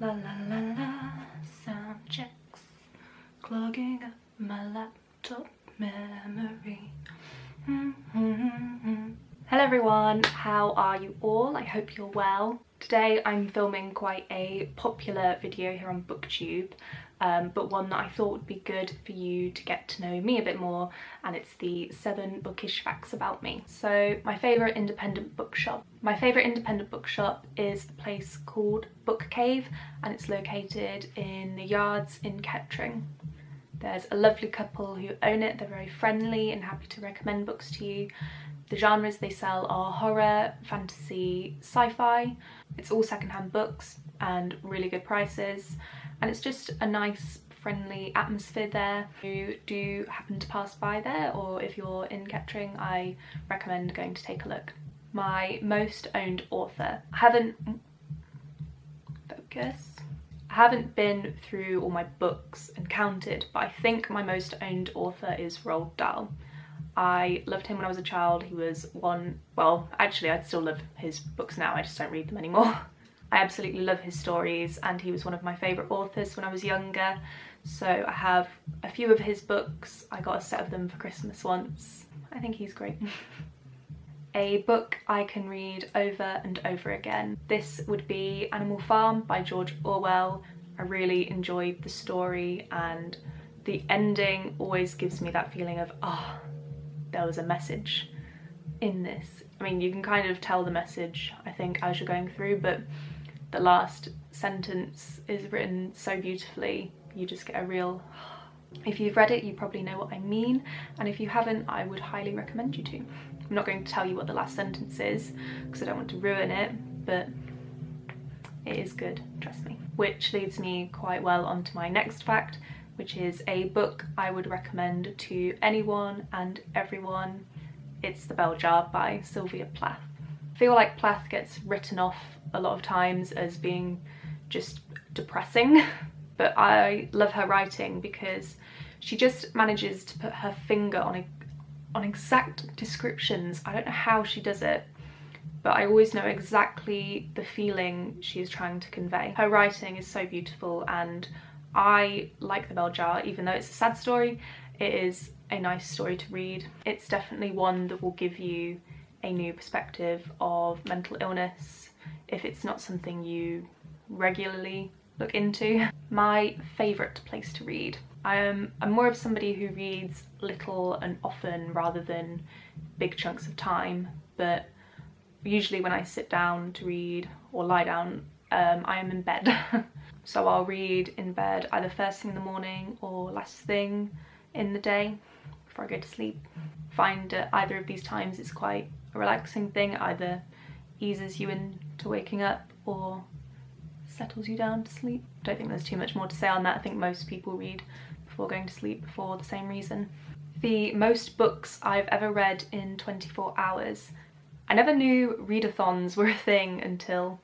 La la la la, sound checks, clogging up my laptop memory. Hello everyone, how are you all? I hope you're well. Today I'm filming quite a popular video here on BookTube, but one that I thought would be good for you to get to know me a bit more, and it's the 7 bookish facts about me. So my favourite independent bookshop. My favourite independent bookshop is a place called Book Cave, and it's located in the Yards in Kettering. There's a lovely couple who own it. They're very friendly and happy to recommend books to you. The genres they sell are horror, fantasy, sci-fi. It's all secondhand books and really good prices, and it's just a nice friendly atmosphere there. If you do happen to pass by there, or if you're in Kettering, I recommend going to take a look. My most owned author. I haven't been through all my books and counted, but I think my most owned author is Roald Dahl. I loved him when I was a child. He was one, well, actually I still love his books now, I just don't read them anymore. I absolutely love his stories, and he was one of my favourite authors when I was younger, so I have a few of his books. I got a set of them for Christmas once. I think he's great. A book I can read over and over again. This would be Animal Farm by George Orwell. I really enjoyed the story, and the ending always gives me that feeling of, oh, there was a message in this. I mean, you can kind of tell the message, I think, as you're going through, but the last sentence is written so beautifully, you just get a real... If you've read it, you probably know what I mean, and if you haven't, I would highly recommend you to. I'm not going to tell you what the last sentence is, because I don't want to ruin it, but it is good, trust me. Which leads me quite well onto my next fact, which is a book I would recommend to anyone and everyone. It's The Bell Jar by Sylvia Plath. I feel like Plath gets written off a lot of times as being just depressing, but I love her writing because she just manages to put her finger on exact descriptions. I don't know how she does it, but I always know exactly the feeling she is trying to convey. Her writing is so beautiful, and I like The Bell Jar. Even though it's a sad story, it is a nice story to read. It's definitely one that will give you a new perspective of mental illness if it's not something you regularly look into. My favourite place to read. I'm more of somebody who reads little and often rather than big chunks of time, but usually when I sit down to read or lie down, I am in bed. So I'll read in bed either first thing in the morning or last thing in the day before I go to sleep. Find either of these times it's quite a relaxing thing. It either eases you into waking up or settles you down to sleep. I don't think there's too much more to say on that. I think most people read before going to sleep for the same reason. The most books I've ever read in 24 hours. I never knew readathons were a thing until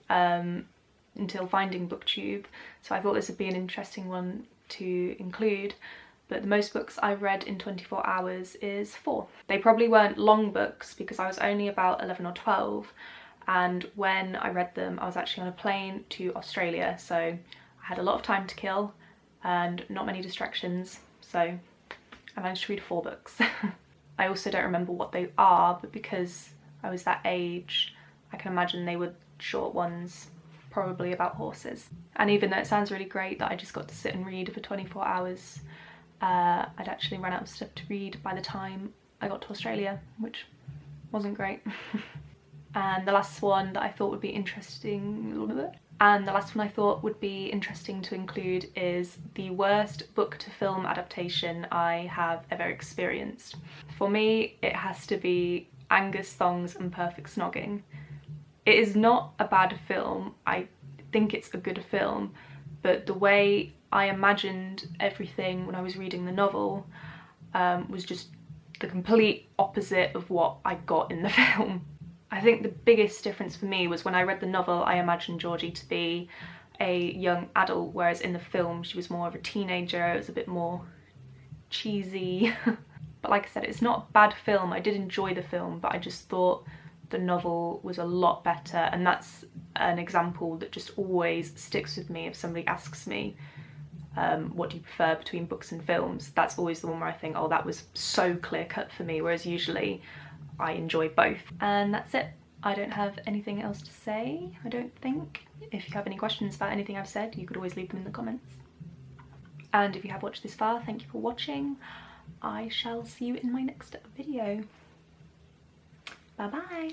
finding BookTube, so I thought this would be an interesting one to include. But the most books I've read in 24 hours is 4. They probably weren't long books because I was only about 11 or 12, and when I read them I was actually on a plane to Australia, so I had a lot of time to kill and not many distractions, so I managed to read 4 books. I also don't remember what they are, but because I was that age, I can imagine they were short ones, probably about horses. And even though it sounds really great that I just got to sit and read for 24 hours, I'd actually run out of stuff to read by the time I got to Australia, which wasn't great. And the last one that I thought would be interesting, to include is the worst book to film adaptation I have ever experienced. For me, it has to be Angus Thongs and Perfect Snogging. It is not a bad film, I think it's a good film, but the way I imagined everything when I was reading the novel was just the complete opposite of what I got in the film. I think the biggest difference for me was when I read the novel, I imagined Georgie to be a young adult, whereas in the film she was more of a teenager. It was a bit more cheesy. But like I said, it's not a bad film. I did enjoy the film, but I just thought the novel was a lot better, and that's an example that just always sticks with me. If somebody asks me what do you prefer between books and films, that's always the one where I think, oh, that was so clear cut for me, whereas usually I enjoy both. And that's it. I don't have anything else to say, I don't think. If you have any questions about anything I've said, you could always leave them in the comments. And if you have watched this far, thank you for watching. I shall see you in my next video. Bye bye.